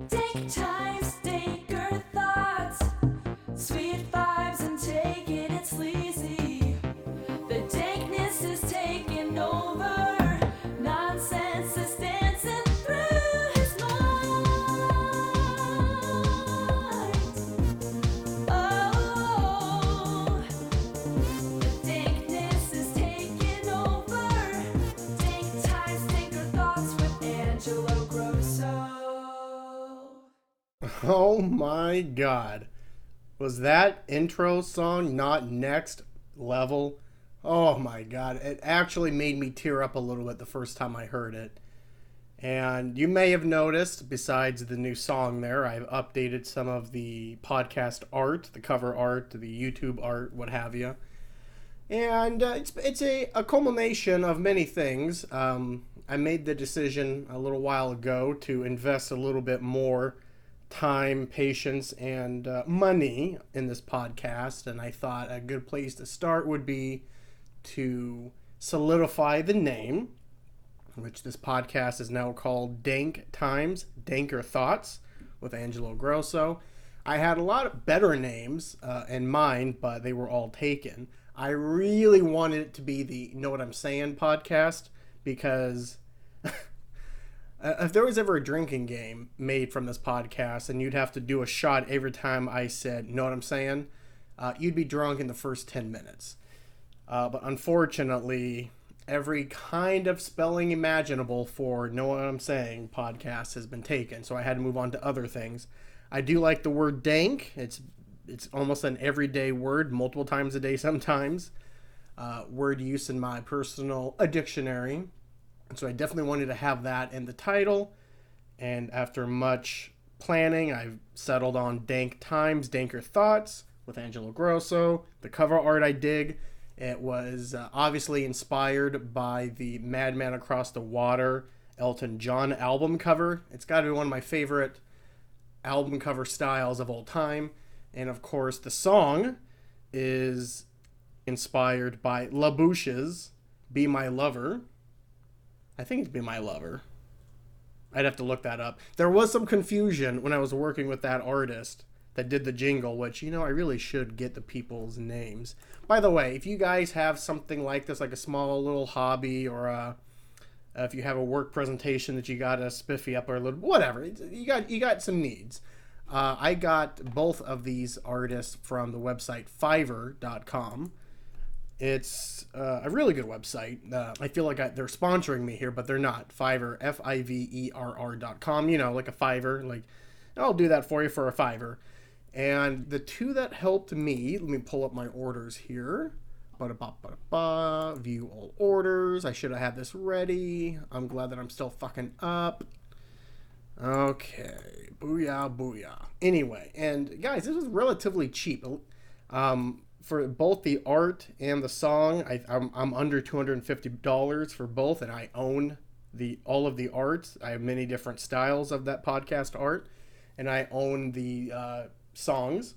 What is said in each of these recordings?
Dank times, danker thoughts, sweet vibes and taking it sleazy. The dankness is taking over, nonsense is dancing through his mind. Oh, the dankness is taking over. Dank times, danker thoughts with Angelo Grosso. Oh my god. Was that intro song not next level? Oh my god. It actually made me tear up a little bit the first time I heard it. And you may have noticed, besides the new song there, I've updated some of the podcast art, the cover art, the YouTube art, what have you. And it's a culmination of many things. I made the decision a little while ago to invest a little bit more time, patience, and money in this podcast, and I thought a good place to start would be to solidify the name, which this podcast is now called Dank Times, Danker Thoughts with Angelo Grosso. I had a lot of better names in mind, but they were all taken. I really wanted it to be the Know What I'm Saying podcast because if there was ever a drinking game made from this podcast and you'd have to do a shot every time I said, know what I'm saying, you'd be drunk in the first 10 minutes. But unfortunately, every kind of spelling imaginable for Know What I'm Saying podcast has been taken, so I had to move on to other things. I do like the word dank. It's almost an everyday word, multiple times a day sometimes. Word use in my personal dictionary. So I definitely wanted to have that in the title, and after much planning, I've settled on Dank Times, Danker Thoughts with Angelo Grosso. The cover art I dig. It was obviously inspired by the Madman Across the Water Elton John album cover. It's got to be one of my favorite album cover styles of all time. And of course, the song is inspired by La Bouche's Be My Lover. I think it's Be My Lover. I'd have to look that up. There was some confusion when I was working with that artist that did the jingle, which, I really should get the people's names. By the way, if you guys have something like this, like a small little hobby, or if you have a work presentation that you gotta spiffy up or a little, whatever, you got some needs. I got both of these artists from the website Fiverr.com. It's a really good website. I feel like they're sponsoring me here, but they're not. Fiverr, Fiverr.com. Like a Fiverr. Like, I'll do that for you for a Fiverr. And the two that helped me, let me pull up my orders here. View all orders. I should have had this ready. I'm glad that I'm still fucking up. Okay. Booyah, booyah. Anyway, and guys, this was relatively cheap. For both the art and the song, I'm under $250 for both, and I own all of the art. I have many different styles of that podcast art, and I own the songs,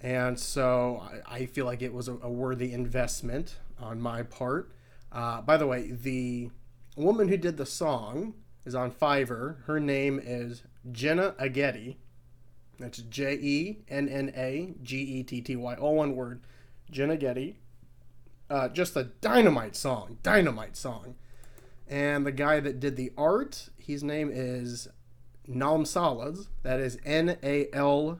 and so I feel like it was a worthy investment on my part. By the way, the woman who did the song is on Fiverr. Her name is Jenna Aghetti. That's Jennagetty, all one word. Jenna Aghetti. Just a dynamite song. And the guy that did the art, his name is Nalmsolls. That is Nalmsolls.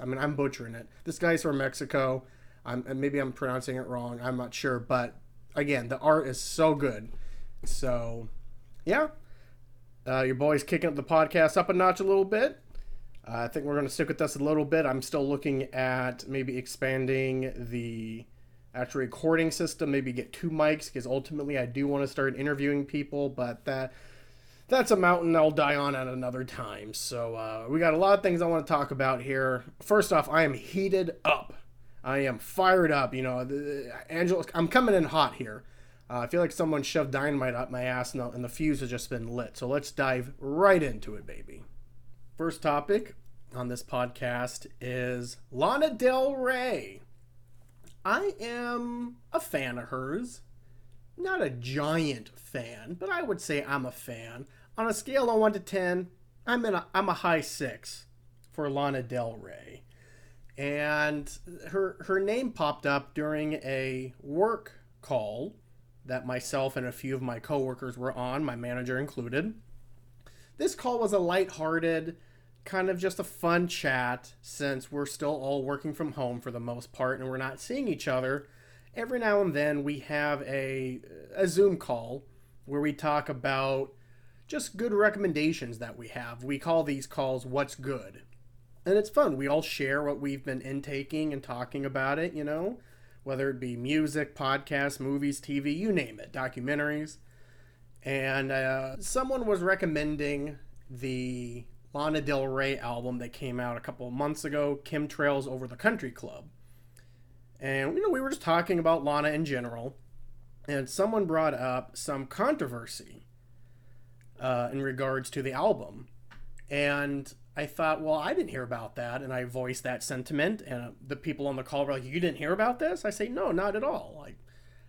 I mean, I'm butchering it. This guy's from Mexico. Maybe I'm pronouncing it wrong. I'm not sure. But again, the art is so good. So, yeah. Your boy's kicking up the podcast up a notch a little bit. I think we're going to stick with this a little bit. I'm still looking at maybe expanding the actual recording system, maybe get 2 mics, because ultimately I do want to start interviewing people, but that's a mountain I'll die on at another time. So we got a lot of things I want to talk about here. First off, I am heated up. I am fired up. Angelo, I'm coming in hot here. I feel like someone shoved dynamite up my ass and the fuse has just been lit. So let's dive right into it, baby. First topic on this podcast is Lana Del Rey. I am a fan of hers. Not a giant fan, but I would say I'm a fan. On a scale of 1 to 10, I'm a high 6 for Lana Del Rey. And her name popped up during a work call that myself and a few of my coworkers were on, my manager included. This call was a lighthearted, kind of just a fun chat since we're still all working from home for the most part and we're not seeing each other. Every now and then we have a Zoom call where we talk about just good recommendations that we have. We call these calls What's Good. And it's fun. We all share what we've been intaking and talking about it, you know, whether it be music, podcasts, movies, TV, you name it, documentaries. And someone was recommending the Lana Del Rey album that came out a couple of months ago, Chemtrails Over the Country Club. And, you know, we were just talking about Lana in general. And someone brought up some controversy in regards to the album. And I thought, well, I didn't hear about that. And I voiced that sentiment. And the people on the call were like, you didn't hear about this? I say, no, not at all. Like,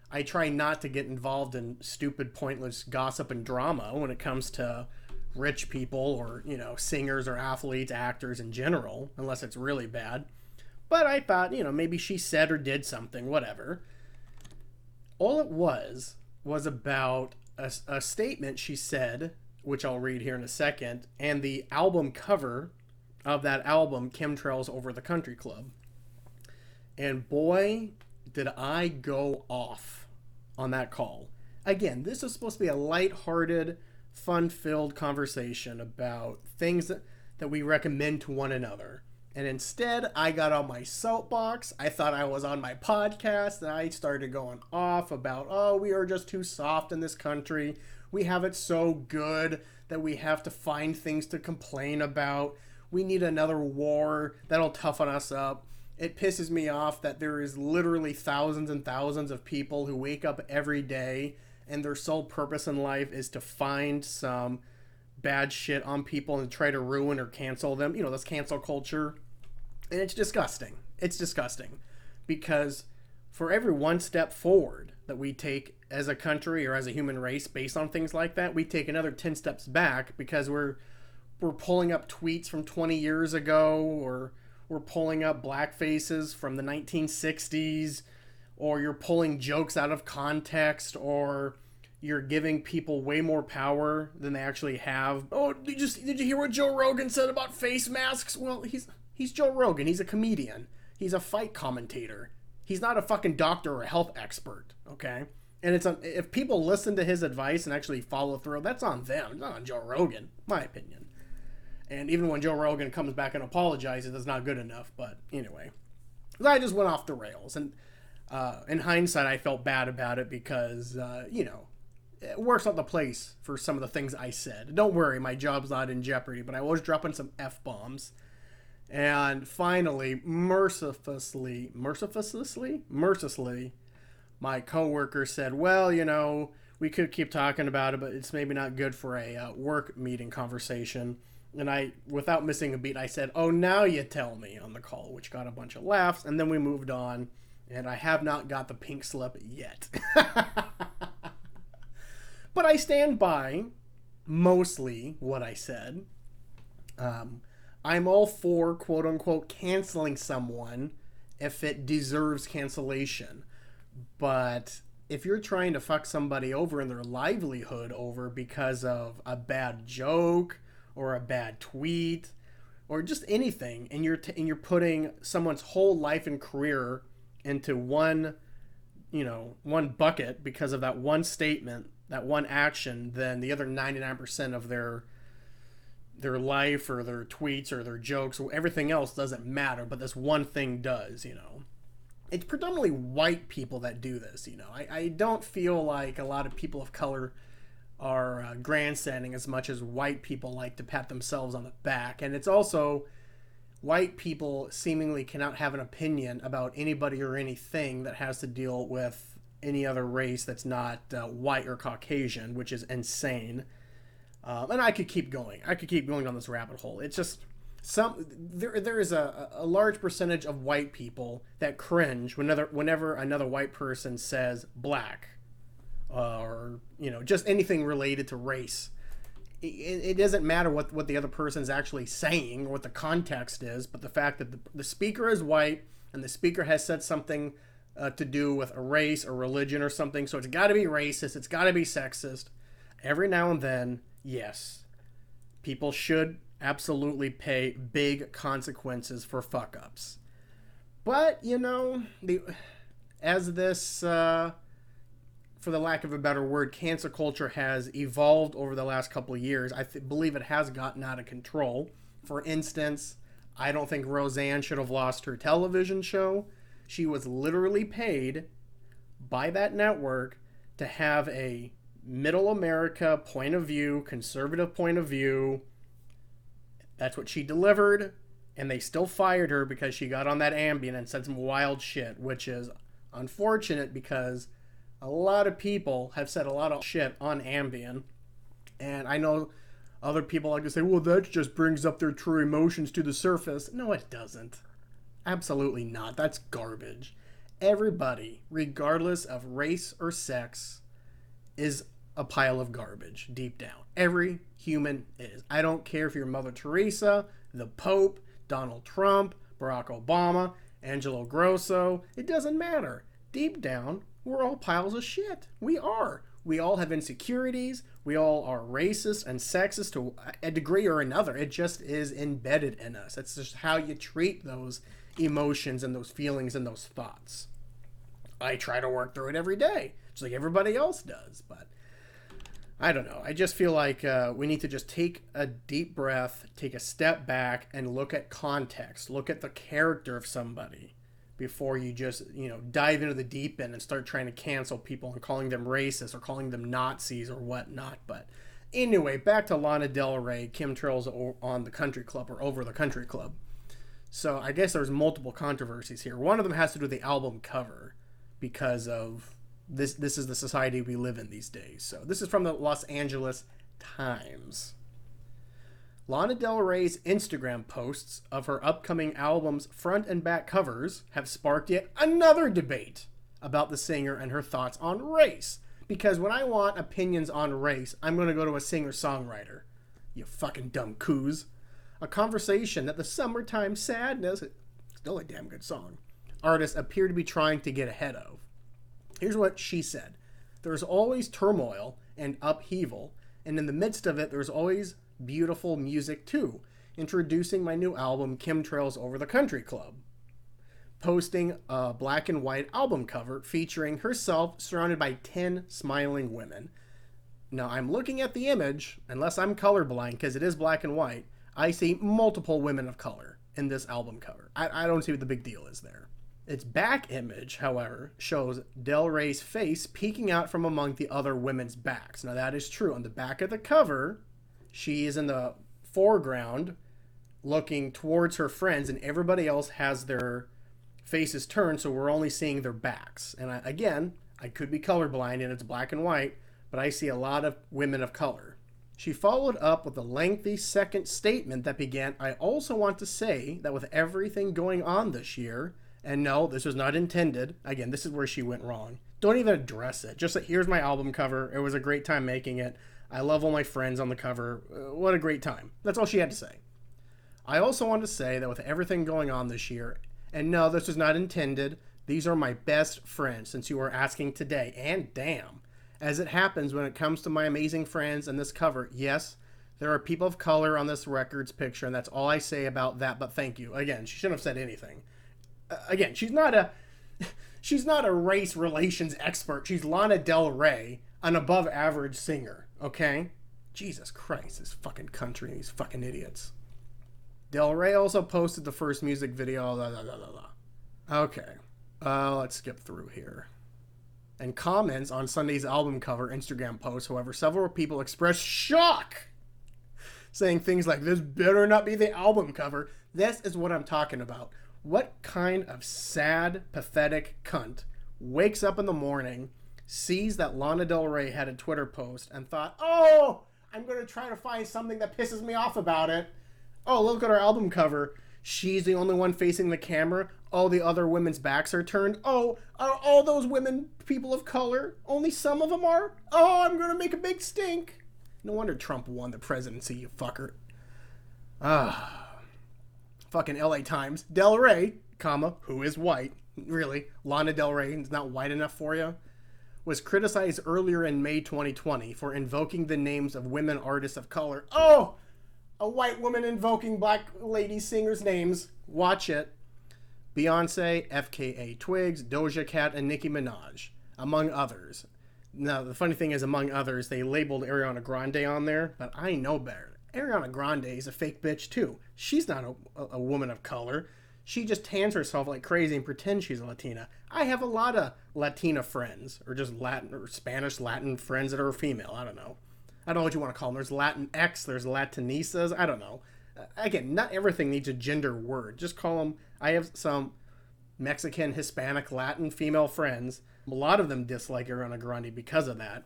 I try not to get involved in stupid, pointless gossip and drama when it comes to rich people or, you know, singers or athletes, actors in general, unless it's really bad. But I thought, you know, maybe she said or did something, whatever. All it was about a statement she said, which I'll read here in a second, and the album cover of that album, Chemtrails Over the Country Club. And boy, did I go off on that call. Again, this is supposed to be a lighthearted, fun-filled conversation about things that we recommend to one another. And instead, I got on my soapbox. I thought I was on my podcast, and I started going off about, oh, we are just too soft in this country. We have it so good that we have to find things to complain about. We need another war that'll toughen us up. It pisses me off that there is literally thousands and thousands of people who wake up every day and their sole purpose in life is to find some bad shit on people and try to ruin or cancel them. You know, this cancel culture. And it's disgusting. It's disgusting. Because for every one step forward that we take as a country or as a human race based on things like that, we take another 10 steps back because we're pulling up tweets from 20 years ago, or we're pulling up black faces from the 1960s, or you're pulling jokes out of context, or you're giving people way more power than they actually have. Oh, did you hear what Joe Rogan said about face masks? Well, he's Joe Rogan. He's a comedian. He's a fight commentator. He's not a fucking doctor or a health expert, okay? And if people listen to his advice and actually follow through, that's on them. It's not on Joe Rogan, my opinion. And even when Joe Rogan comes back and apologizes, that's not good enough. But anyway, I just went off the rails. And in hindsight, I felt bad about it because, you know, it works out the place for some of the things I said. Don't worry, my job's not in jeopardy, but I was dropping some F-bombs. And finally, mercilessly, my coworker said, well, you know, we could keep talking about it, but it's maybe not good for a work meeting conversation. And I, without missing a beat, I said, oh, now you tell me, on the call, which got a bunch of laughs. And then we moved on, and I have not got the pink slip yet. But I stand by mostly what I said. I'm all for, quote unquote, canceling someone if it deserves cancellation. But if you're trying to fuck somebody over in their livelihood over because of a bad joke or a bad tweet or just anything, and you're putting someone's whole life and career into one bucket because of that one statement, that one action, then the other 99% of their life or their tweets or their jokes or everything else doesn't matter, but this one thing does, you know. It's predominantly white people that do this, you know. I don't feel like a lot of people of color are grandstanding as much as white people like to pat themselves on the back. And it's also white people seemingly cannot have an opinion about anybody or anything that has to deal with any other race that's not white or Caucasian, which is insane. And I could keep going. I could keep going on this rabbit hole. It's just there is a large percentage of white people that cringe whenever another white person says black, or, you know, just anything related to race. it doesn't matter what the other person's actually saying or what the context is, but the fact that the speaker is white and the speaker has said something to do with a race or religion or something, so it's got to be racist, it's got to be sexist. Every now and then, yes, people should absolutely pay big consequences for fuck-ups. But, you know, as this, for the lack of a better word, cancel culture has evolved over the last couple of years, I believe it has gotten out of control. For instance, I don't think Roseanne should have lost her television show. She was literally paid by that network to have a middle America point of view, conservative point of view. That's what she delivered, and they still fired her because she got on that Ambien and said some wild shit, which is unfortunate because a lot of people have said a lot of shit on Ambien, and I know other people like to say, well, that just brings up their true emotions to the surface. No, it doesn't. Absolutely not. That's garbage. Everybody, regardless of race or sex, is a pile of garbage deep down. Every human is. I don't care if you're Mother Teresa, the Pope, Donald Trump, Barack Obama, Angelo Grosso. It doesn't matter. Deep down, we're all piles of shit. We are. We all have insecurities. We all are racist and sexist to a degree or another. It just is embedded in us. It's just how you treat those emotions and those feelings and those thoughts. I try to work through it every day, just like everybody else does, but I don't know. I just feel like we need to just take a deep breath, take a step back, and look at context. Look at the character of somebody before you just, dive into the deep end and start trying to cancel people and calling them racist or calling them Nazis or whatnot. But anyway, back to Lana Del Rey, Kim Trails on the Country Club or over the Country Club. So I guess there's multiple controversies here. One of them has to do with the album cover because of this is the society we live in these days. So this is from the Los Angeles Times. Lana Del Rey's Instagram posts of her upcoming album's front and back covers have sparked yet another debate about the singer and her thoughts on race. Because when I want opinions on race, I'm going to go to a singer-songwriter. You fucking dumb coos. A conversation that the Summertime Sadness, still a damn good song, artists appear to be trying to get ahead of. Here's what she said. There's always turmoil and upheaval, and in the midst of it, there's always beautiful music too. Introducing my new album, Kim Trails Over the Country Club. Posting a black and white album cover featuring herself surrounded by 10 smiling women. Now, I'm looking at the image, unless I'm colorblind, because it is black and white, I see multiple women of color in this album cover. I don't see what the big deal is there. Its back image, however, shows Del Rey's face peeking out from among the other women's backs. Now, that is true. On the back of the cover, she is in the foreground looking towards her friends, and everybody else has their faces turned, so we're only seeing their backs. And I could be colorblind, and it's black and white, but I see a lot of women of color. She followed up with a lengthy second statement that began, I also want to say that with everything going on this year, and no, this was not intended. Again, this is where she went wrong. Don't even address it. Just like, here's my album cover. It was a great time making it. I love all my friends on the cover. What a great time. That's all she had to say. I also want to say that with everything going on this year, and no, this was not intended. These are my best friends since you are asking today. And damn, as it happens when it comes to my amazing friends and this cover, yes, there are people of color on this records picture, and that's all I say about that, but thank you. Again, she shouldn't have said anything. Again, she's not a race relations expert. She's Lana Del Rey, an above average singer, okay? Jesus Christ, this fucking country and these fucking idiots. Del Rey also posted the first music video, Okay, let's skip through here. And comments on Sunday's album cover Instagram post, however, several people expressed shock, saying things like, this better not be the album cover. This is what I'm talking about. What kind of sad, pathetic cunt wakes up in the morning, sees that Lana Del Rey had a Twitter post, and thought, oh, I'm going to try to find something that pisses me off about it. Oh, look at our album cover. She's the only one facing the camera. All the other women's backs are turned. Oh, are all those women people of color? Only some of them are? Oh, I'm going to make a big stink. No wonder Trump won the presidency, you fucker. Fucking LA Times. Del Rey, comma, who is white. Really, Lana Del Rey is not white enough for you? Was criticized earlier in May 2020 for invoking the names of women artists of color. Oh! A white woman invoking black lady singers' names. Watch it. Beyonce, FKA Twigs, Doja Cat, and Nicki Minaj, among others. Now, the funny thing is, among others, they labeled Ariana Grande on there, but I know better. Ariana Grande is a fake bitch, too. She's not a woman of color. She just tans herself like crazy and pretends she's a Latina. I have a lot of Latina friends, or just Latin or Spanish Latin friends that are female. I don't know what you want to call them. There's Latinx, there's Latinisas. I don't know. Again, not everything needs a gender word. Just call them. I have some Mexican, Hispanic, Latin female friends. A lot of them dislike Ariana Grande because of that.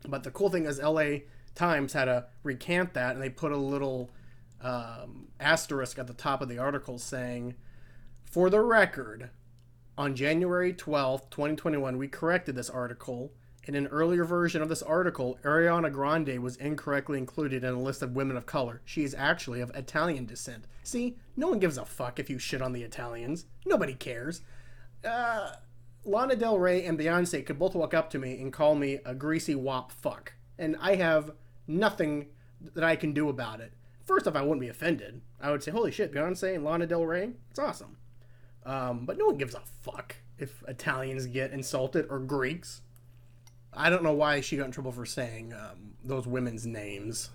But the cool thing is LA Times had to recant that, and they put a little asterisk at the top of the article saying, for the record, on January 12th, 2021, we corrected this article. In an earlier version of this article, Ariana Grande was incorrectly included in a list of women of color. She is actually of Italian descent. See, no one gives a fuck if you shit on the Italians. Nobody cares. Lana Del Rey and Beyonce could both walk up to me and call me a greasy wop fuck. And I have nothing that I can do about it. First off, I wouldn't be offended. I would say, holy shit, Beyonce and Lana Del Rey? It's awesome. But no one gives a fuck if Italians get insulted or Greeks. I don't know why she got in trouble for saying those women's names.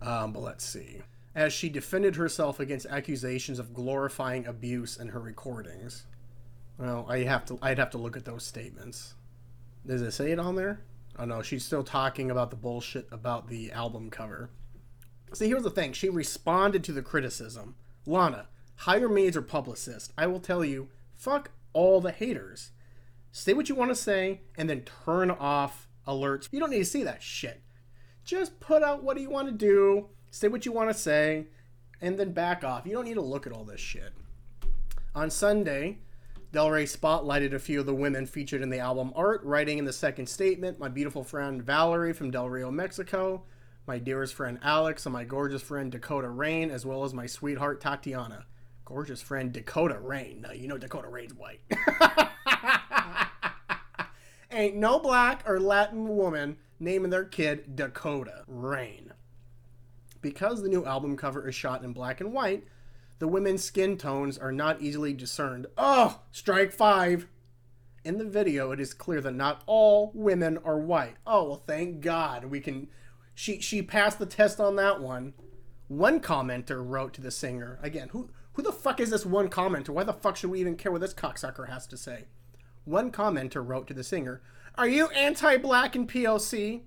But let's see. As she defended herself against accusations of glorifying abuse in her recordings. Well, I'd have to look at those statements. Does it say it on there? Oh no, she's still talking about the bullshit about the album cover. See, here's the thing. She responded to the criticism. Lana, hire me as her publicist. I will tell you, fuck all the haters. Say what you want to say, and then turn off alerts. You don't need to see that shit. Just put out what you want to do, say what you want to say, and then back off. You don't need to look at all this shit. On Sunday, Del Rey spotlighted a few of the women featured in the album art, writing in the second statement, my beautiful friend Valerie from Del Rio, Mexico, my dearest friend Alex, and my gorgeous friend Dakota Rain, as well as my sweetheart Tatiana. Gorgeous friend Dakota Rain. Now, you know Dakota Rain's white. Ain't no black or Latin woman naming their kid Dakota Rain. Because the new album cover is shot in black and white, the women's skin tones are not easily discerned. Oh, strike 5. In the video, it is clear that not all women are white. Oh, well, thank God. She passed the test on that one. One commenter wrote to the singer. Again, who the fuck is this one commenter? Why the fuck should we even care what this cocksucker has to say? One commenter wrote to the singer, are you anti-black and POC?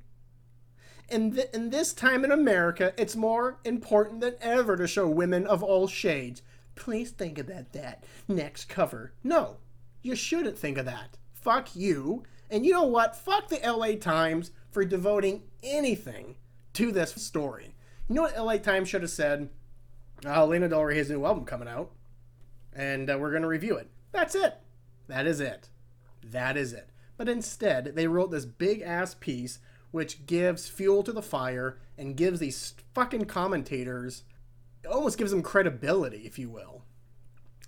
In this time in America, it's more important than ever to show women of all shades. Please think about that next cover. No, you shouldn't think of that. Fuck you. And you know what? Fuck the LA Times for devoting anything to this story. You know what LA Times should have said? Lana Del Rey has a new album coming out, and we're going to review it. That's it. That is it. That is it. But instead, they wrote this big-ass piece which gives fuel to the fire and gives these fucking commentators, it almost gives them credibility, if you will.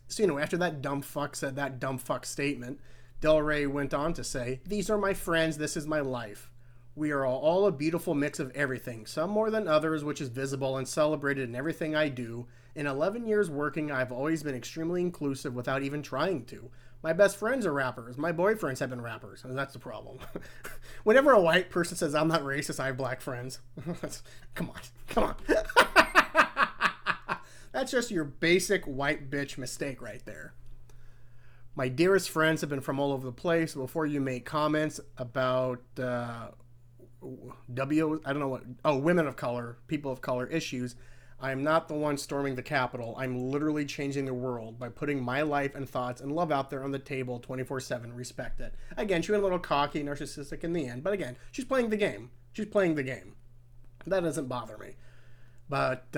So, after that dumb fuck said that dumb fuck statement, Del Rey went on to say, these are my friends, this is my life. We are all a beautiful mix of everything, some more than others, which is visible and celebrated in everything I do. In 11 years working, I've always been extremely inclusive without even trying to. My best friends are rappers. My boyfriends have been rappers. And that's the problem. Whenever a white person says, I'm not racist, I have black friends. Come on. That's just your basic white bitch mistake right there. My dearest friends have been from all over the place. Before you make comments about women of color, people of color issues, I am not the one storming the Capitol. I'm literally changing the world by putting my life and thoughts and love out there on the table 24/7. Respect it. Again, she went a little cocky, narcissistic in the end, but again, she's playing the game. That doesn't bother me. But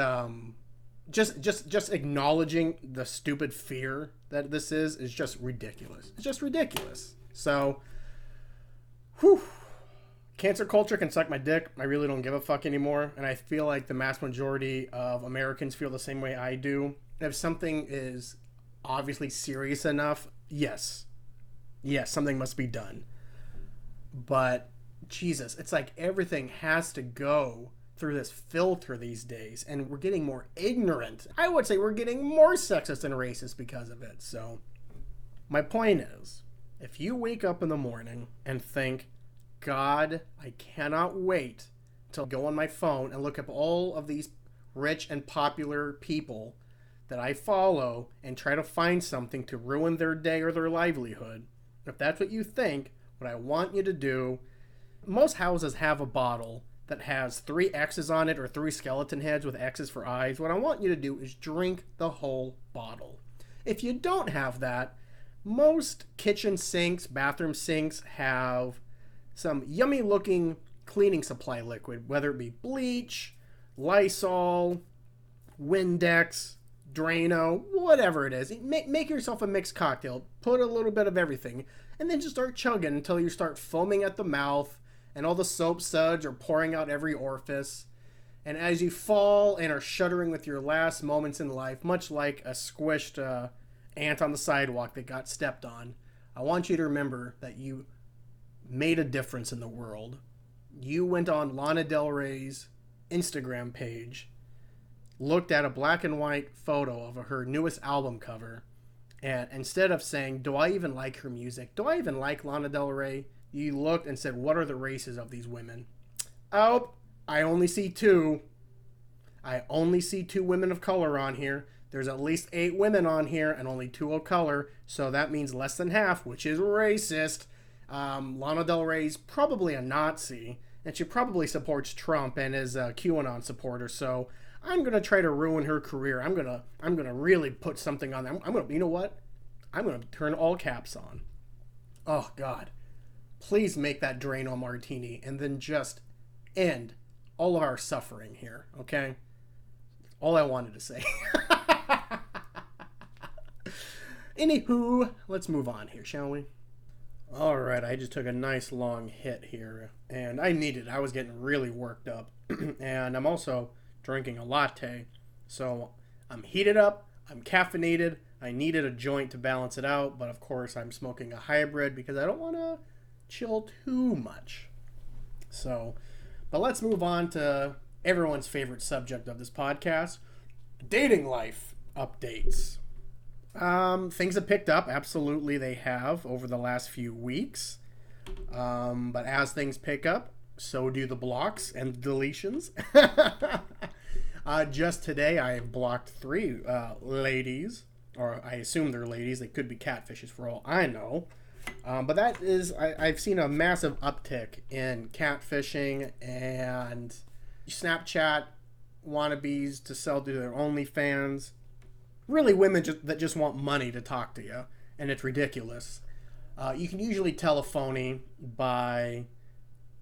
just acknowledging the stupid fear that this is just ridiculous. It's just ridiculous. So, Cancel culture can suck my dick. I really don't give a fuck anymore. And I feel like the mass majority of Americans feel the same way I do. If something is obviously serious enough, yes, something must be done. But Jesus, it's like everything has to go through this filter these days, and we're getting more ignorant. I would say we're getting more sexist and racist because of it. So my point is, if you wake up in the morning and think, God, I cannot wait to go on my phone and look up all of these rich and popular people that I follow and try to find something to ruin their day or their livelihood, if that's what you think, what I want you to do, most houses have a bottle that has 3 X's on it or 3 skeleton heads with X's for eyes. What I want you to do is drink the whole bottle. If you don't have that, most kitchen sinks, bathroom sinks have some yummy looking cleaning supply liquid, whether it be bleach, Lysol, Windex, Drano, whatever it is. Make yourself a mixed cocktail. Put a little bit of everything, and then just start chugging until you start foaming at the mouth and all the soap suds are pouring out every orifice. And as you fall and are shuddering with your last moments in life, much like a squished ant on the sidewalk that got stepped on, I want you to remember that you made a difference in the world. You went on Lana Del Rey's Instagram page, looked at a black and white photo of her newest album cover, and instead of saying, do I even like her music? Do I even like Lana Del Rey? You looked and said, what are the races of these women? Oh, I only see 2. I only see 2 women of color on here. There's at least 8 women on here and only 2 of color, so that means less than half, which is racist. Lana Del Rey's probably a Nazi, and she probably supports Trump and is a QAnon supporter, so I'm gonna try to ruin her career. I'm gonna really put something on them. You know what? I'm gonna turn all caps on. Oh God, please make that Drano martini and then just end all of our suffering here, okay? All I wanted to say. Anywho, let's move on here, shall we? All right, I just took a nice long hit here, and I needed it. I was getting really worked up, and I'm also drinking a latte, so I'm heated up, I'm caffeinated, I needed a joint to balance it out, but of course I'm smoking a hybrid because I don't want to chill too much. So, but let's move on to everyone's favorite subject of this podcast, dating life updates. Things have picked up. Absolutely they have over the last few weeks. But as things pick up, so do the blocks and deletions. Just today, I have blocked 3 ladies, or I assume they're ladies. They could be catfishes for all I know. But that is, I've seen a massive uptick in catfishing and Snapchat wannabes to sell to their OnlyFans. Really women that just want money to talk to you, and it's ridiculous. You can usually tell a phony by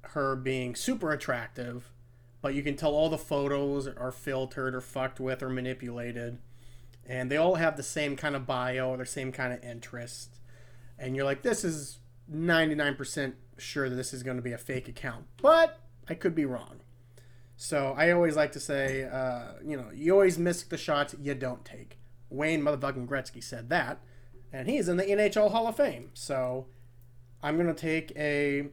her being super attractive, but you can tell all the photos are filtered or fucked with or manipulated, and they all have the same kind of bio or the same kind of interest, and you're like, this is 99% sure that this is going to be a fake account, but I could be wrong. So I always like to say, you always miss the shots you don't take. Wayne motherfucking Gretzky said that, and he's in the NHL Hall of Fame. So I'm going to take a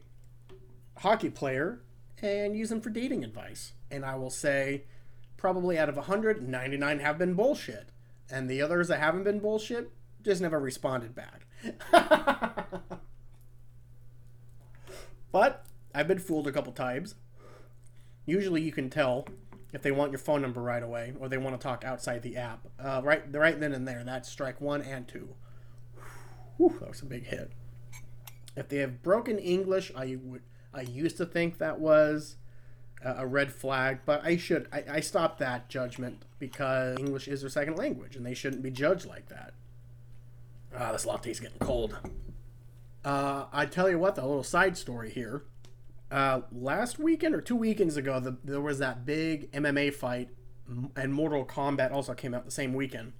hockey player and use him for dating advice. And I will say probably out of 100, 99 have been bullshit. And the others that haven't been bullshit just never responded back. But I've been fooled a couple times. Usually you can tell if they want your phone number right away or they want to talk outside the app. Right then and there. That's strike 1 and 2. Whew, that was a big hit. If they have broken English, I used to think that was a red flag, but I stopped that judgment because English is their second language and they shouldn't be judged like that. This latte's getting cold. I tell you what, a little side story here. Last weekend or 2 weekends ago, there was that big MMA fight, and Mortal Kombat also came out the same weekend.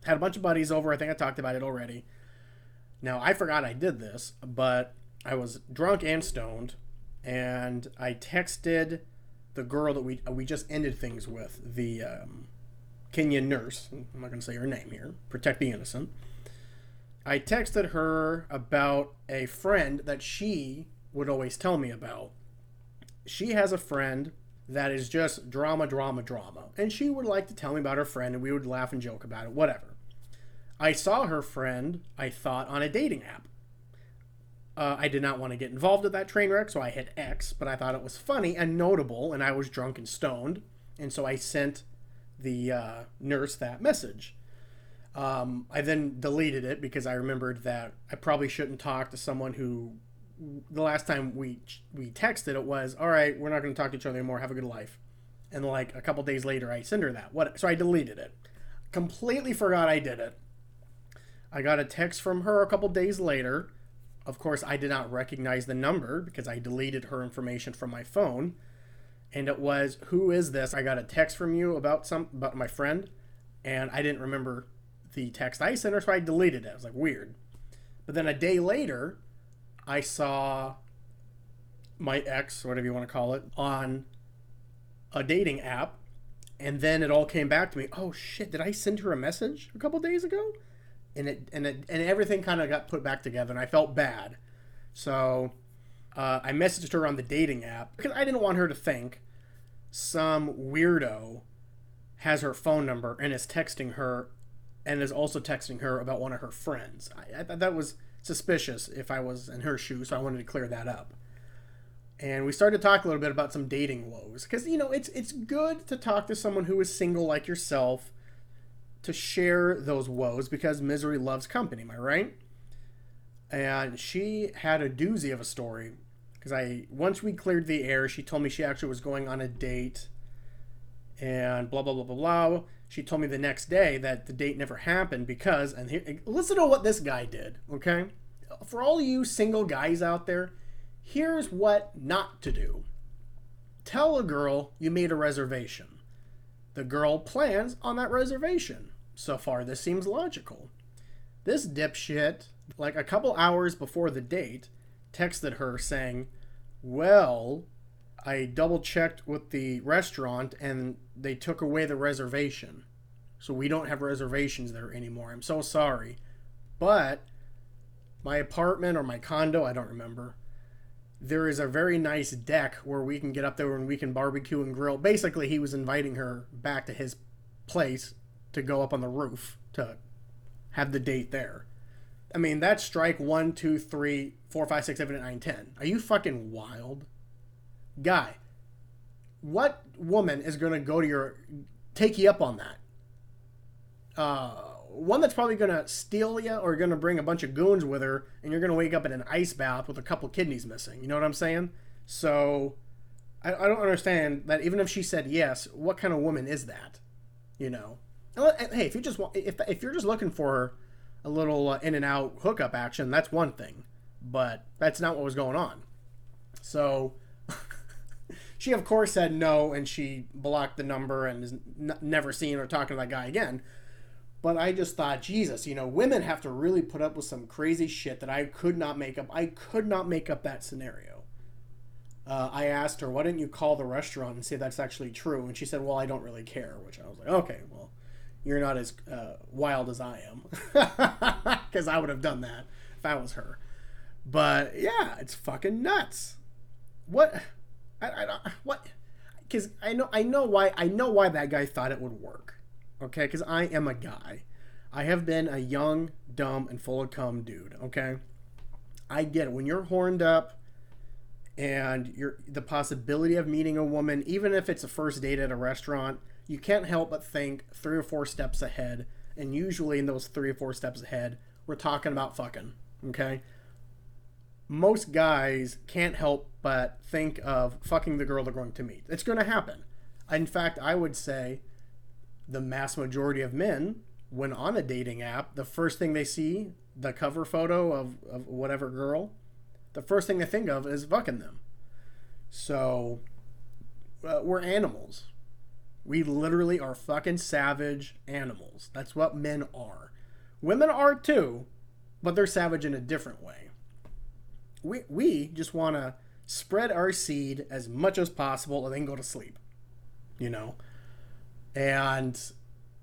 Had a bunch of buddies over. I think I talked about it already. Now, I forgot I did this, but I was drunk and stoned, and I texted the girl that we just ended things with, the Kenyan nurse. I'm not going to say her name here. Protect the innocent. I texted her about a friend that she would always tell me about. She has a friend that is just drama, drama, drama. And she would like to tell me about her friend, and we would laugh and joke about it, whatever. I saw her friend, I thought, on a dating app. I did not want to get involved with that train wreck, so I hit X, but I thought it was funny and notable, and I was drunk and stoned. And so I sent the nurse that message. I then deleted it because I remembered that I probably shouldn't talk to someone who, the last time we texted, it was, all right, we're not going to talk to each other anymore, have a good life. And like a couple days later, I sent her that. So I deleted it. Completely forgot I did it. I got a text from her a couple days later. Of course, I did not recognize the number because I deleted her information from my phone. And it was, who is this? I got a text from you about my friend, and I didn't remember the text I sent her, so I deleted it. I was like, weird. But then a day later, I saw my ex, whatever you want to call it, on a dating app, and then it all came back to me. Oh shit, did I send her a message a couple days ago? And everything kind of got put back together, and I felt bad. So I messaged her on the dating app because I didn't want her to think some weirdo has her phone number and is texting her, and is also texting her about one of her friends. I thought that was suspicious if I was in her shoes, so I wanted to clear that up. And we started to talk a little bit about some dating woes, because it's good to talk to someone who is single like yourself, to share those woes, because misery loves company, am I right? And she had a doozy of a story, because once we cleared the air, she told me she actually was going on a date, and blah blah blah blah blah. She told me the next day that the date never happened because, and here, listen to what this guy did, okay? For all you single guys out there, here's what not to do. Tell a girl you made a reservation. The girl plans on that reservation. So far, this seems logical. This dipshit, like a couple hours before the date, texted her saying, well, I double checked with the restaurant and they took away the reservation. So we don't have reservations there anymore. I'm so sorry. But my apartment or my condo, I don't remember, there is a very nice deck where we can get up there and we can barbecue and grill. Basically, he was inviting her back to his place to go up on the roof to have the date there. I mean, that's strike 1, 2, 3, 4, 5, 6, 7, 8, 9, 10. Are you fucking wild? Guy, what woman is going to go to take you up on that? One that's probably going to steal you or going to bring a bunch of goons with her, and you're going to wake up in an ice bath with a couple kidneys missing. You know what I'm saying? So I don't understand that. Even if she said yes, what kind of woman is that? You know? Hey, if you're just looking for a little in and out hookup action, that's one thing, but that's not what was going on. So she of course said no, and she blocked the number and is never seen or talking to that guy again. But I just thought, Jesus, women have to really put up with some crazy shit that I could not make up. I could not make up that scenario. I asked her, why didn't you call the restaurant and say that's actually true? And she said, well, I don't really care, which I was like, okay, well, you're not as wild as I am. Because I would have done that if I was her. But yeah, it's fucking nuts. What? What? Because I know why that guy thought it would work. Okay, because I am a guy. I have been a young, dumb, and full of cum dude. Okay, I get it. When you're horned up, and the possibility of meeting a woman, even if it's a first date at a restaurant, you can't help but think 3 or 4 steps ahead. And usually in those 3 or 4 steps ahead, we're talking about fucking. Okay. Most guys can't help but think of fucking the girl they're going to meet. It's going to happen. In fact, I would say the mass majority of men, when on a dating app, the first thing they see, the cover photo of whatever girl, the first thing they think of is fucking them. So, we're animals. We literally are fucking savage animals. That's what men are. Women are too, but they're savage in a different way. We just want to spread our seed as much as possible and then go to sleep, And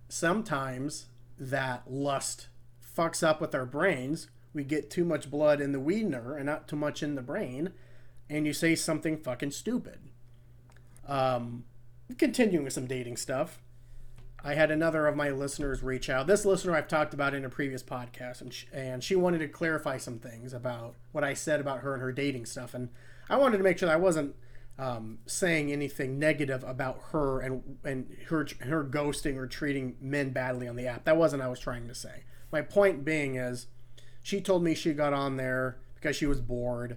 sometimes that lust fucks up with our brains. We get too much blood in the wiener and not too much in the brain, and you say something fucking stupid. Continuing with some dating stuff, I had another of my listeners reach out. This listener I've talked about in a previous podcast, and she wanted to clarify some things about what I said about her and her dating stuff. And I wanted to make sure that I wasn't saying anything negative about her and her ghosting or treating men badly on the app. That wasn't what I was trying to say. My point being is, she told me she got on there because she was bored,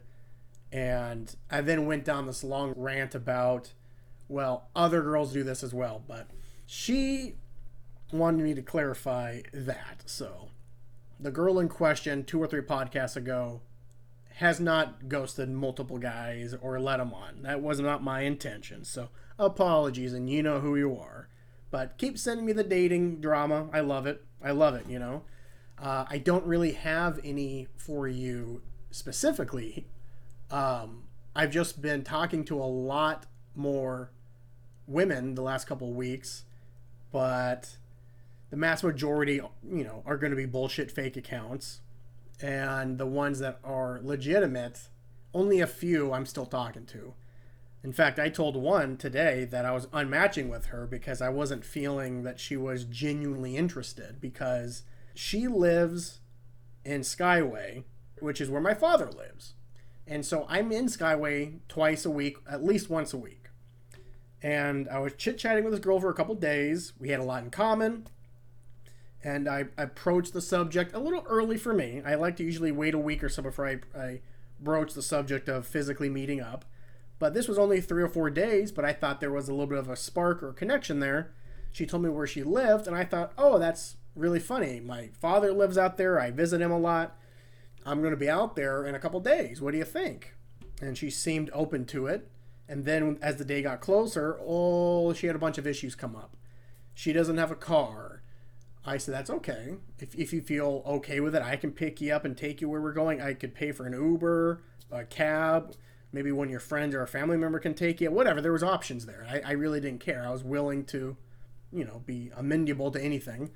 and I then went down this long rant about, well, other girls do this as well, but she wanted me to clarify that. So the girl in question 2 or 3 podcasts ago has not ghosted multiple guys or let them on. That was not my intention. So apologies, and you know who you are. But keep sending me the dating drama. I love it. I don't really have any for you specifically. I've just been talking to a lot more women the last couple of weeks, but the mass majority, are going to be bullshit fake accounts, and the ones that are legitimate, only a few I'm still talking to. In fact, I told one today that I was unmatching with her because I wasn't feeling that she was genuinely interested, because she lives in Skyway, which is where my father lives. And so I'm in Skyway twice a week, at least once a week. And I was chit-chatting with this girl for a couple days. We had a lot in common. And I approached the subject a little early for me. I like to usually wait a week or so before I broach the subject of physically meeting up. But this was only 3 or 4 days, but I thought there was a little bit of a spark or connection there. She told me where she lived, and I thought, oh, that's really funny. My father lives out there. I visit him a lot. I'm going to be out there in a couple days. What do you think? And she seemed open to it. And then as the day got closer, she had a bunch of issues come up. She doesn't have a car. I said, that's okay. If you feel okay with it, I can pick you up and take you where we're going. I could pay for an Uber, a cab, maybe one of your friends or a family member can take you. Whatever, there was options there. I really didn't care. I was willing to, be amenable to anything.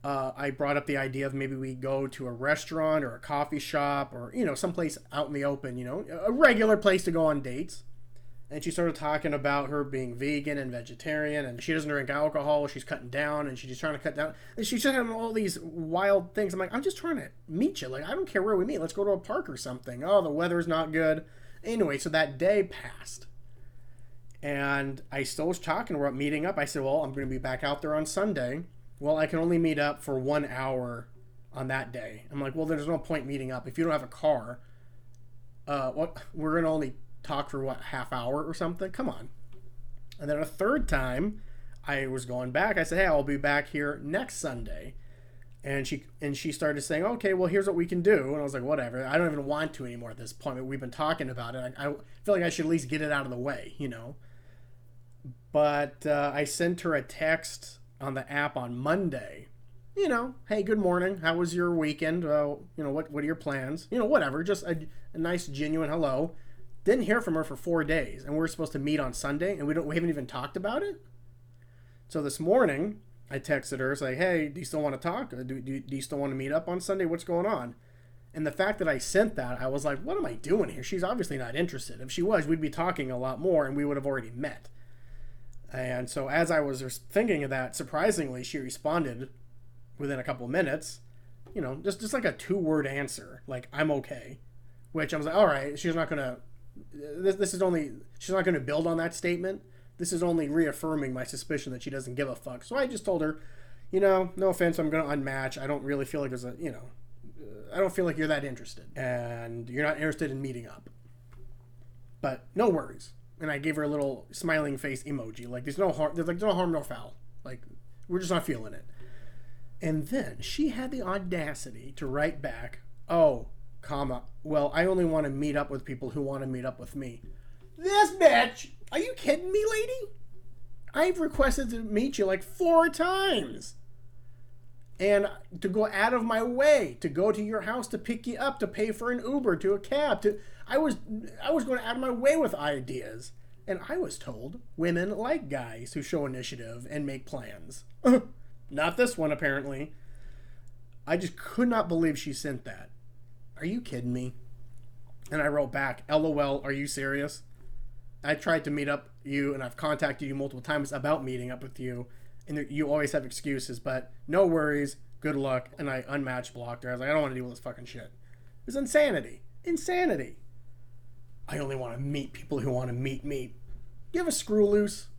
I brought up the idea of maybe we go to a restaurant or a coffee shop or, someplace out in the open, a regular place to go on dates. And she started talking about her being vegan and vegetarian, and she doesn't drink alcohol. She's cutting down, and she's just trying to cut down. And she's just having all these wild things. I'm like, I'm just trying to meet you. Like, I don't care where we meet. Let's go to a park or something. Oh, the weather's not good. Anyway, so that day passed. And I still was talking about meeting up. I said, well, I'm going to be back out there on Sunday. Well, I can only meet up for 1 hour on that day. I'm like, well, there's no point meeting up. If you don't have a car, we're going to only talk for half hour or something? Come on. And then a third time I was going back. I said, hey, I'll be back here next Sunday. And she started saying, okay, well, here's what we can do. And I was like, whatever. I don't even want to anymore at this point. We've been talking about it. I feel like I should at least get it out of the way, But I sent her a text on the app on Monday. Hey, good morning. How was your weekend? What are your plans? Whatever. Just a nice, genuine hello. Didn't hear from her for 4 days, and we're supposed to meet on Sunday, and we haven't even talked about it. So this morning, I texted her, saying, hey, do you still want to talk? Do you still want to meet up on Sunday? What's going on? And the fact that I sent that, I was like, what am I doing here? She's obviously not interested. If she was, we'd be talking a lot more, and we would have already met. And so as I was thinking of that, surprisingly, she responded within a couple minutes, just like a 2-word answer, like, I'm okay. Which I was like, all right, she's not going to, she's not going to build on that statement. This is only reaffirming my suspicion that she doesn't give a fuck. So I just told her, no offense, I'm going to unmatch. I don't really feel like I don't feel like you're that interested. And you're not interested in meeting up. But no worries. And I gave her a little smiling face emoji. Like, there's no harm, no foul. Like, we're just not feeling it. And then she had the audacity to write back, well, I only want to meet up with people who want to meet up with me. This bitch! Are you kidding me, lady? I've requested to meet you like 4 times. and to go out of my way to go to your house to pick you up, to pay for an Uber, to a cab. I was going out of my way with ideas. And I was told women like guys who show initiative and make plans. Not this one, apparently. I just could not believe she sent that. Are you kidding me? And I wrote back, LOL, are you serious? I tried to meet up you, and I've contacted you multiple times about meeting up with you, and you always have excuses, but no worries, good luck. And I unmatched blocked her. I was like, I don't want to deal with this fucking shit. It's insanity. Insanity. I only want to meet people who want to meet me. Give a screw loose.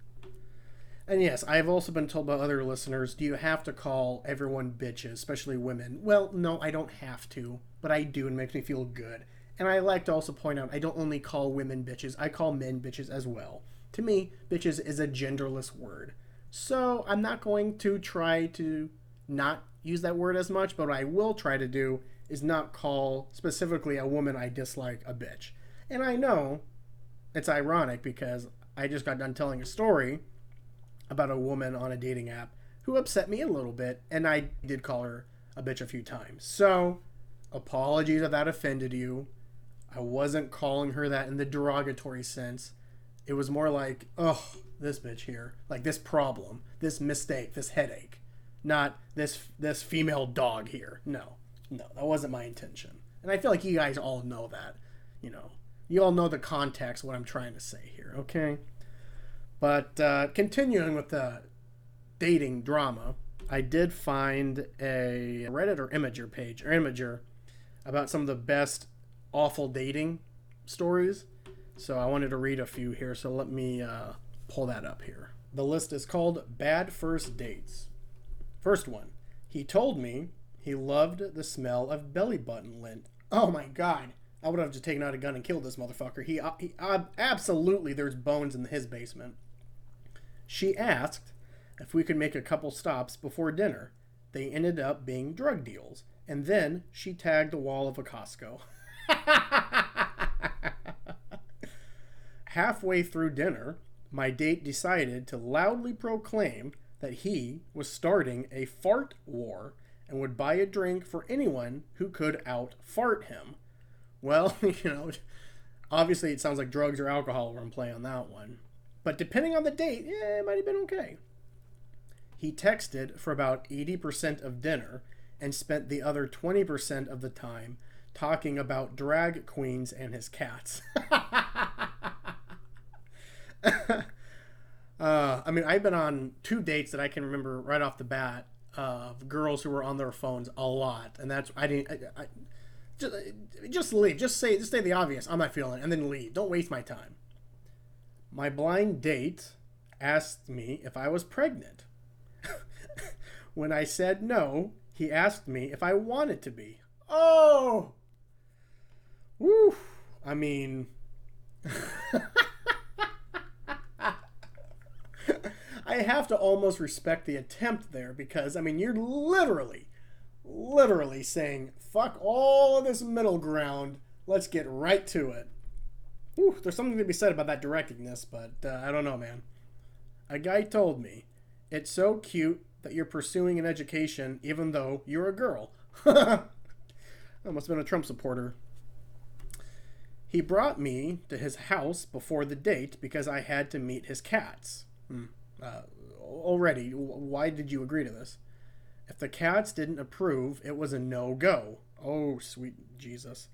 And yes, I've also been told by other listeners, do you have to call everyone bitches, especially women? Well, no, I don't have to, but I do, and it makes me feel good. And I like to also point out, I don't only call women bitches, I call men bitches as well. To me, bitches is a genderless word. So I'm not going to try to not use that word as much, but what I will try to do is not call specifically a woman I dislike a bitch. And I know it's ironic because I just got done telling a story about a woman on a dating app who upset me a little bit, and I did call her a bitch a few times. So, apologies if that offended you. I wasn't calling her that in the derogatory sense. It was more like, oh, this bitch here. Like this problem, this mistake, this headache. Not this female dog here. No, that wasn't my intention. And I feel like you guys all know that. You all know the context of what I'm trying to say here, okay? But continuing with the dating drama, I did find a Reddit or Imager about some of the best awful dating stories. So I wanted to read a few here, so let me pull that up here. The list is called Bad First Dates. First one, he told me he loved the smell of belly button lint. Oh my god. I would have just taken out a gun and killed this motherfucker. He absolutely, there's bones in his basement. She asked if we could make a couple stops before dinner. They ended up being drug deals. And then she tagged the wall of a Costco. Halfway through dinner, my date decided to loudly proclaim that he was starting a fart war and would buy a drink for anyone who could out-fart him. Well, obviously it sounds like drugs or alcohol were in play on that one. But depending on the date, it might have been okay. He texted for about 80% of dinner and spent the other 20% of the time talking about drag queens and his cats. I've been on 2 dates that I can remember right off the bat of girls who were on their phones a lot, and that's just leave. Just say the obvious. I'm not feeling it, and then leave. Don't waste my time. My blind date asked me if I was pregnant. When I said no, he asked me if I wanted to be. Oh! Woo! I mean... I have to almost respect the attempt there because, you're literally saying, fuck all of this middle ground. Let's get right to it. Whew, there's something to be said about that directness, but I don't know, man. A guy told me, it's so cute that you're pursuing an education even though you're a girl. I must have been a Trump supporter. He brought me to his house before the date because I had to meet his cats. Already, why did you agree to this? If the cats didn't approve, it was a no-go. Oh, sweet Jesus.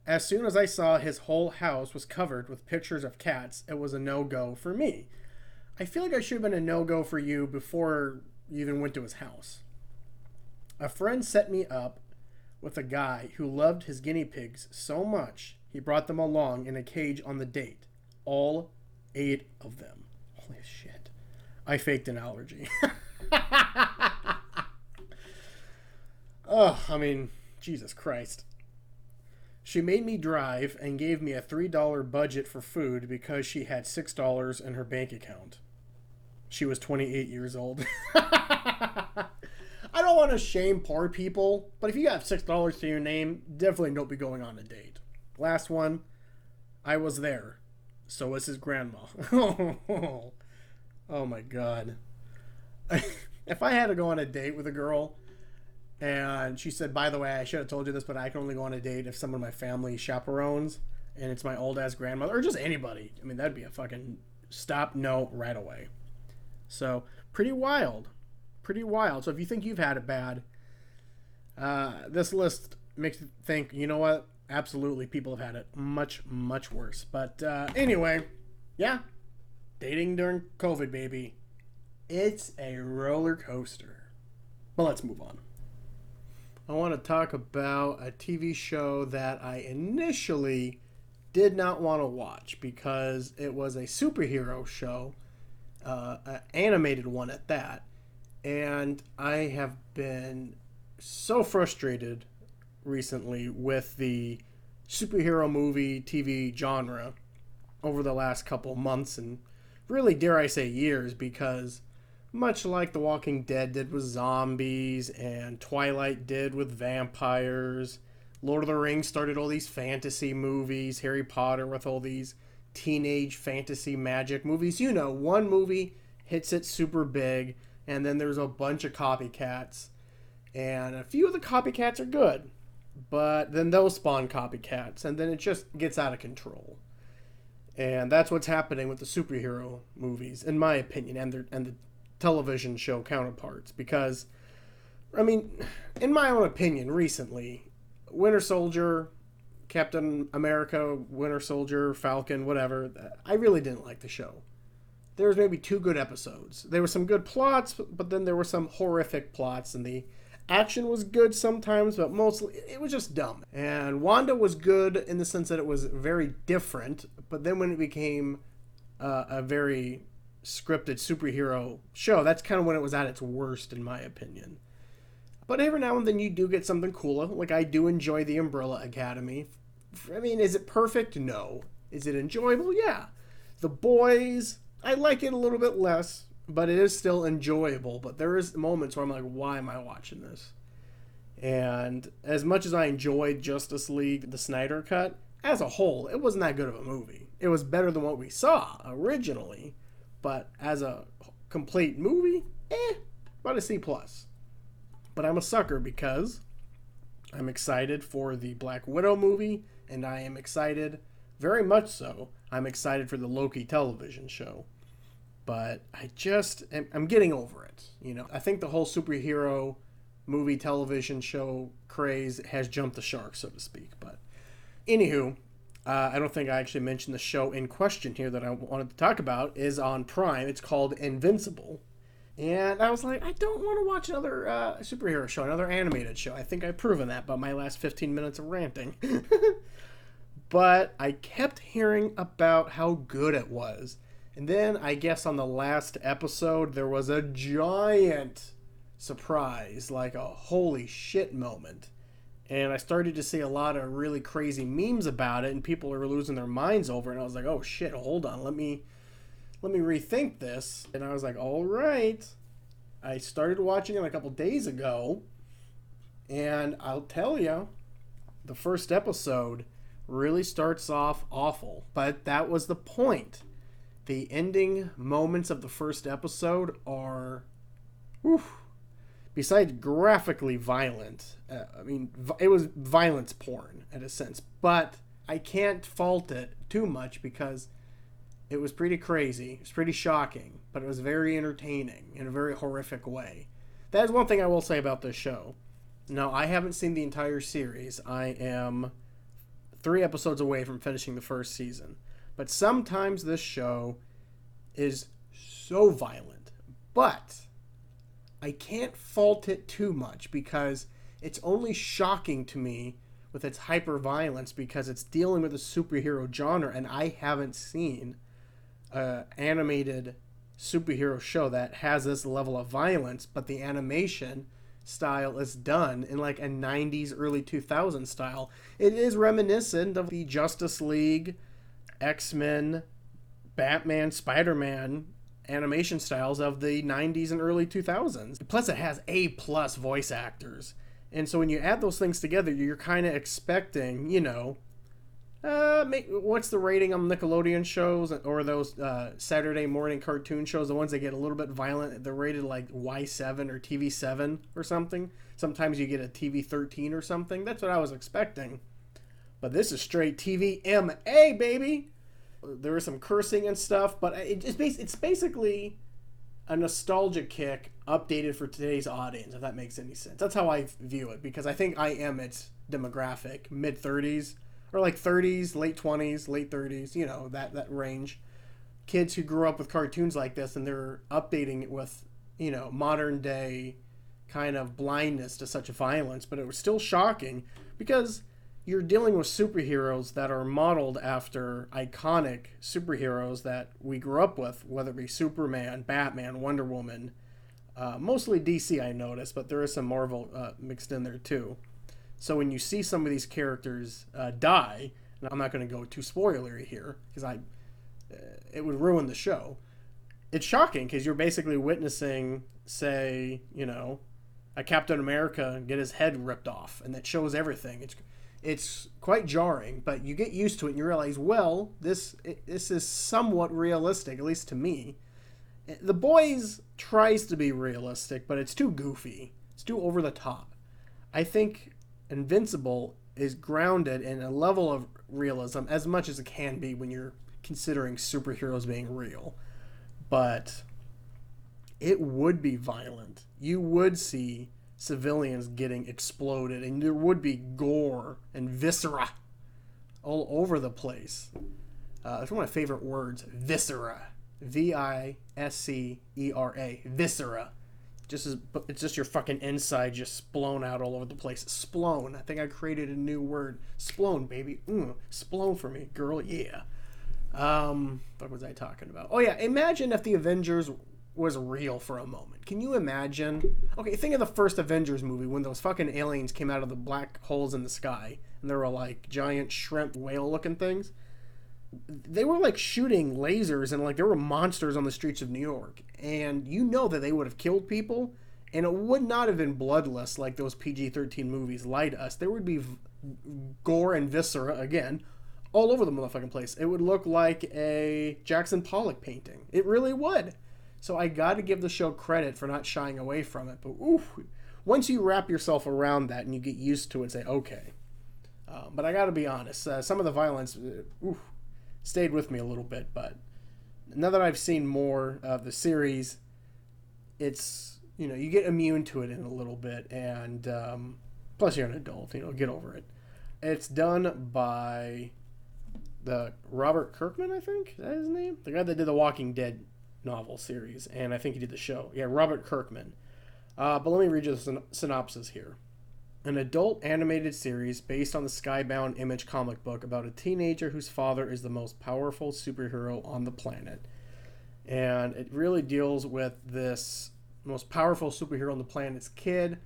As soon as I saw his whole house was covered with pictures of cats, it was a no-go for me. I feel like I should have been a no-go for you before you even went to his house. A friend set me up with a guy who loved his guinea pigs so much, he brought them along in a cage on the date. All 8 of them. Holy shit. I faked an allergy. Jesus Christ. She made me drive and gave me a $3 budget for food because she had $6 in her bank account. She was 28 years old. I don't want to shame poor people, but if you have $6 to your name, definitely don't be going on a date. Last one. I was there. So was his grandma. Oh my God. If I had to go on a date with a girl And she said, by the way, I should have told you this, but I can only go on a date if someone in my family chaperones, and it's my old-ass grandmother, or just anybody. I mean, that'd be a fucking stop, no, right away. So, pretty wild. Pretty wild. So if you think you've had it bad, this list makes you think, you know what? Absolutely, people have had it much, much worse. But anyway, yeah, dating during COVID, baby. It's a roller coaster. But let's move on. I want to talk about a TV show that I initially did not want to watch because it was a superhero show, an animated one at that. And I have been so frustrated recently with the superhero movie TV genre over the last couple months and really, dare I say, years, because much like The Walking Dead did with zombies and Twilight did with vampires, Lord of the Rings started all these fantasy movies, Harry Potter with all these teenage fantasy magic movies. You know, one movie hits it super big, and then there's a bunch of copycats. And a few of the copycats are good, but then those spawn copycats, and then it just gets out of control. And that's what's happening with the superhero movies, in my opinion, and the television show counterparts. Because, I mean, in my own opinion, recently, Winter Soldier, Captain America, Winter Soldier, Falcon, whatever, I really didn't like the show. There was maybe 2 good episodes. There were some good plots, but then there were some horrific plots, and the action was good sometimes, but mostly it was just dumb. And Wanda was good in the sense that it was very different, but then when it became a very scripted superhero show, that's kind of when it was at its worst, in my opinion. But every now and then you do get something cooler. Like, I do enjoy The Umbrella Academy. I mean, is it perfect? No. Is it enjoyable? Yeah. The Boys, I like it a little bit less, but it is still enjoyable. But there is moments where I'm like, why am I watching this? And as much as I enjoyed Justice League, the Snyder Cut, as a whole, it wasn't that good of a movie. It was better than what we saw originally, but as a complete movie, about a C+. But I'm a sucker because I'm excited for the Black Widow movie, and I am excited, very much so, I'm excited for the Loki television show. But I'm getting over it. You know, I think the whole superhero movie television show craze has jumped the shark, so to speak. But anywho, I don't think I actually mentioned the show in question here that I wanted to talk about is on Prime. It's called Invincible. And I was like, I don't want to watch another superhero show, another animated show. I think I've proven that by my last 15 minutes of ranting. But I kept hearing about how good it was. And then I guess on the last episode, there was a giant surprise, like a holy shit moment. And I started to see a lot of really crazy memes about it, and people are losing their minds over it. And I was like, oh shit, hold on, let me rethink this. And I was like, all right. I started watching it a couple days ago, and I'll tell you, the first episode really starts off awful. But that was the point. The ending moments of the first episode are, besides graphically violent, I mean, it was violence porn in a sense, but I can't fault it too much because it was pretty crazy. It was pretty shocking, but it was very entertaining in a very horrific way. That is one thing I will say about this show. Now, I haven't seen the entire series. I am 3 episodes away from finishing the first season. But sometimes this show is so violent. But I can't fault it too much because it's only shocking to me with its hyper-violence because it's dealing with a superhero genre, and I haven't seen an animated superhero show that has this level of violence, but the animation style is done in like a 90s, early 2000s style. It is reminiscent of the Justice League, X-Men, Batman, Spider-Man animation styles of the 90s and early 2000s. Plus, it has A-plus voice actors. And so when you add those things together, you're kind of expecting, you know, What's the rating on Nickelodeon shows or those Saturday morning cartoon shows? The ones that get a little bit violent, they're rated like Y7 or TV7 or something. Sometimes you get a TV13 or something. That's what I was expecting. But this is straight TVMA, baby. There is some cursing and stuff, but it's basically a nostalgia kick updated for today's audience, if that makes any sense. That's how I view it, because I think I am its demographic, mid-30s. Or like 30s, late 20s, late 30s, you know, that range. Kids who grew up with cartoons like this, and they're updating it with, you know, modern day kind of blindness to such violence. But it was still shocking because you're dealing with superheroes that are modeled after iconic superheroes that we grew up with, whether it be Superman, Batman, Wonder Woman. Mostly DC, I noticed, but there is some Marvel mixed in there too. So when you see some of these characters die, and I'm not going to go too spoilery here because it would ruin the show. It's shocking because you're basically witnessing, say, you know, a Captain America get his head ripped off, and that shows everything. It's quite jarring, but you get used to it and you realize, well, this is somewhat realistic, at least to me. The Boys tries to be realistic, but it's too goofy. It's too over the top. I think Invincible is grounded in a level of realism as much as it can be when you're considering superheroes being real. But it would be violent. You would see civilians getting exploded, and there would be gore and viscera all over the place. It's one of my favorite words, viscera. Viscera. Viscera. It's just your fucking inside just splone out all over the place. Splone. I think I created a new word. Splone, baby. Splone for me, girl. Yeah. What was I talking about? Oh yeah. Imagine if the Avengers was real for a moment. Can you imagine? Okay, think of the first Avengers movie when those fucking aliens came out of the black holes in the sky and they were like giant shrimp whale looking things. They were like shooting lasers and like there were monsters on the streets of New York, and you know that they would have killed people, and it would not have been bloodless like those PG-13 movies lie to us. There would be gore and viscera again all over the motherfucking place. It would look like a Jackson Pollock painting. It really would. So I got to give the show credit for not shying away from it. But once you wrap yourself around that and you get used to it, say okay. But I got to be honest, some of the violence stayed with me a little bit, but now that I've seen more of the series, it's, you know, you get immune to it in a little bit, and plus you're an adult, you know, get over it. It's done by the Robert Kirkman, I think, is that his name? The guy that did the Walking Dead novel series, and I think he did the show. Yeah, Robert Kirkman. But let me read you the synopsis here. An adult animated series based on the Skybound Image comic book about a teenager whose father is the most powerful superhero on the planet. And it really deals with this most powerful superhero on the planet's kid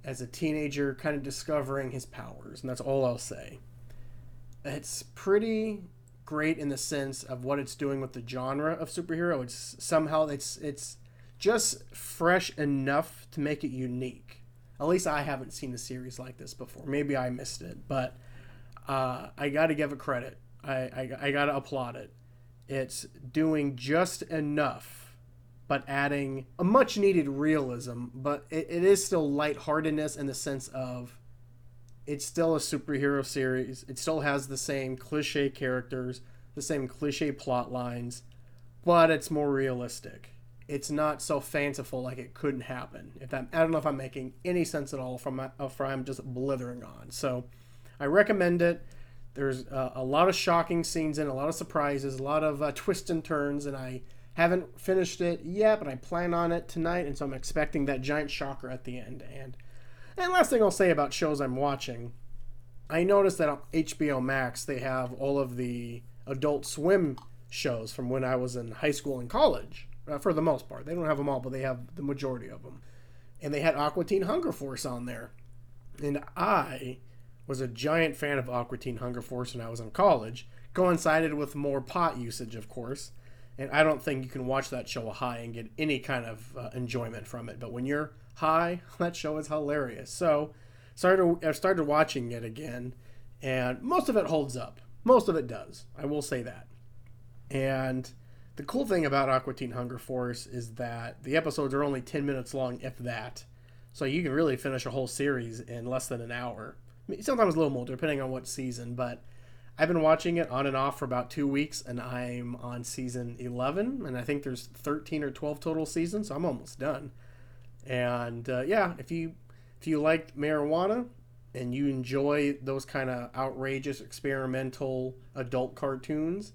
as a teenager kind of discovering his powers. And that's all I'll say. It's pretty great in the sense of what it's doing with the genre of superhero. It's somehow it's just fresh enough to make it unique. At least I haven't seen a series like this before. Maybe I missed it, but I got to give it credit. I got to applaud it. It's doing just enough, but adding a much needed realism, but it is still lightheartedness in the sense of it's still a superhero series. It still has the same cliche characters, the same cliche plot lines, but it's more realistic. It's not so fanciful like it couldn't happen. I don't know if I'm making any sense at all from I'm just blithering on. So I recommend it. There's a lot of shocking scenes in, a lot of surprises, a lot of twists and turns, and I haven't finished it yet, but I plan on it tonight, and so I'm expecting that giant shocker at the end. And last thing I'll say about shows I'm watching, I noticed that on HBO Max they have all of the Adult Swim shows from when I was in high school and college. For the most part. They don't have them all, but they have the majority of them. And they had Aqua Teen Hunger Force on there. And I was a giant fan of Aqua Teen Hunger Force when I was in college. Coincided with more pot usage, of course. And I don't think you can watch that show high and get any kind of enjoyment from it. But when you're high, that show is hilarious. So I started watching it again. And most of it holds up. Most of it does. I will say that. And the cool thing about Aqua Teen Hunger Force is that the episodes are only 10 minutes long, if that. So you can really finish a whole series in less than an hour. I mean, sometimes a little more, depending on what season. But I've been watching it on and off for about 2 weeks, and I'm on season 11. And I think there's 13 or 12 total seasons, so I'm almost done. And yeah, if you liked marijuana and you enjoy those kind of outrageous, experimental adult cartoons,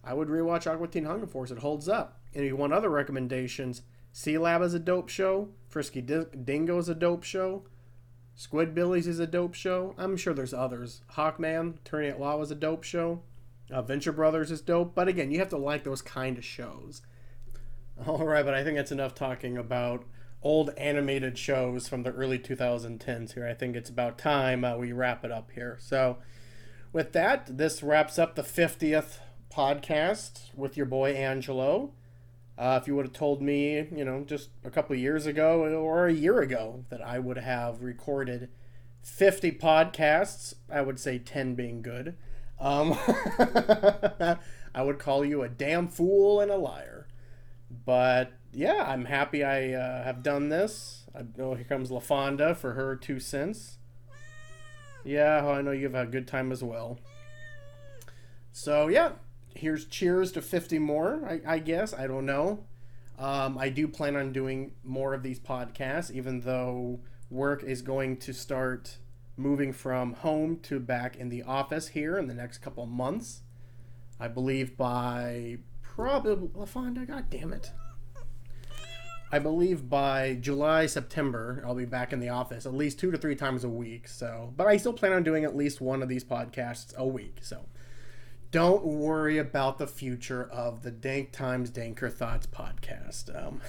I would rewatch Aqua Teen Hunger Force. It holds up. And if you want other recommendations, C-Lab is a dope show. Frisky Dingo is a dope show. Squidbillies is a dope show. I'm sure there's others. Hawkman, Attorney at Law is a dope show. Venture Brothers is dope. But again, you have to like those kind of shows. All right, but I think that's enough talking about old animated shows from the early 2010s here. I think it's about time we wrap it up here. So with that, this wraps up the 50th podcast with your boy Angelo. If you would have told me, just a couple years ago or a year ago that I would have recorded 50 podcasts, I would say 10 being good. I would call you a damn fool and a liar. But yeah, I'm happy I have done this. I know here comes LaFonda for her 2 cents. Yeah, I know you've had a good time as well. So yeah, here's cheers to 50 more, I guess. I don't know. I do plan on doing more of these podcasts, even though work is going to start moving from home to back in the office here in the next couple of months. I believe by probably... LaFonda, god damn it. I believe by July, September, I'll be back in the office at least 2 to 3 times a week. But I still plan on doing at least one of these podcasts a week. So don't worry about the future of the Dank Times Danker Thoughts podcast.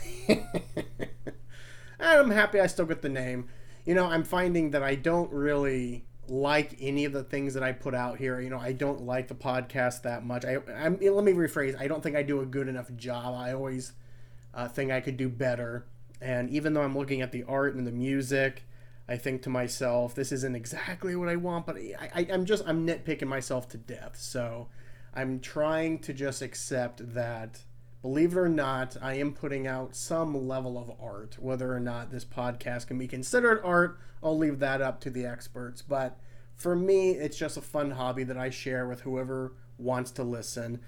I'm happy I still got the name. I'm finding that I don't really like any of the things that I put out here. I don't like the podcast that much. Let me rephrase. I don't think I do a good enough job. I always think I could do better. And even though I'm looking at the art and the music, I think to myself, this isn't exactly what I want, but I'm nitpicking myself to death. So I'm trying to just accept that, believe it or not, I am putting out some level of art. Whether or not this podcast can be considered art, I'll leave that up to the experts. But for me, it's just a fun hobby that I share with whoever wants to listen.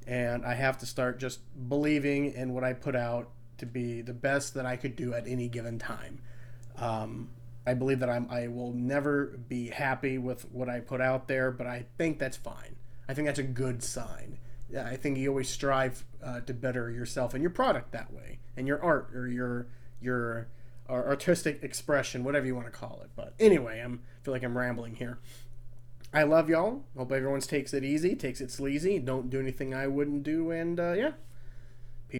And I have to start just believing in what I put out to be the best that I could do at any given time. I believe that I will never be happy with what I put out there, but I think that's fine. I think that's a good sign. I think you always strive to better yourself and your product that way, and your art or your artistic expression, whatever you want to call it. But anyway, I feel like I'm rambling here. I love y'all. Hope everyone takes it easy, takes it sleazy. Don't do anything I wouldn't do, and yeah.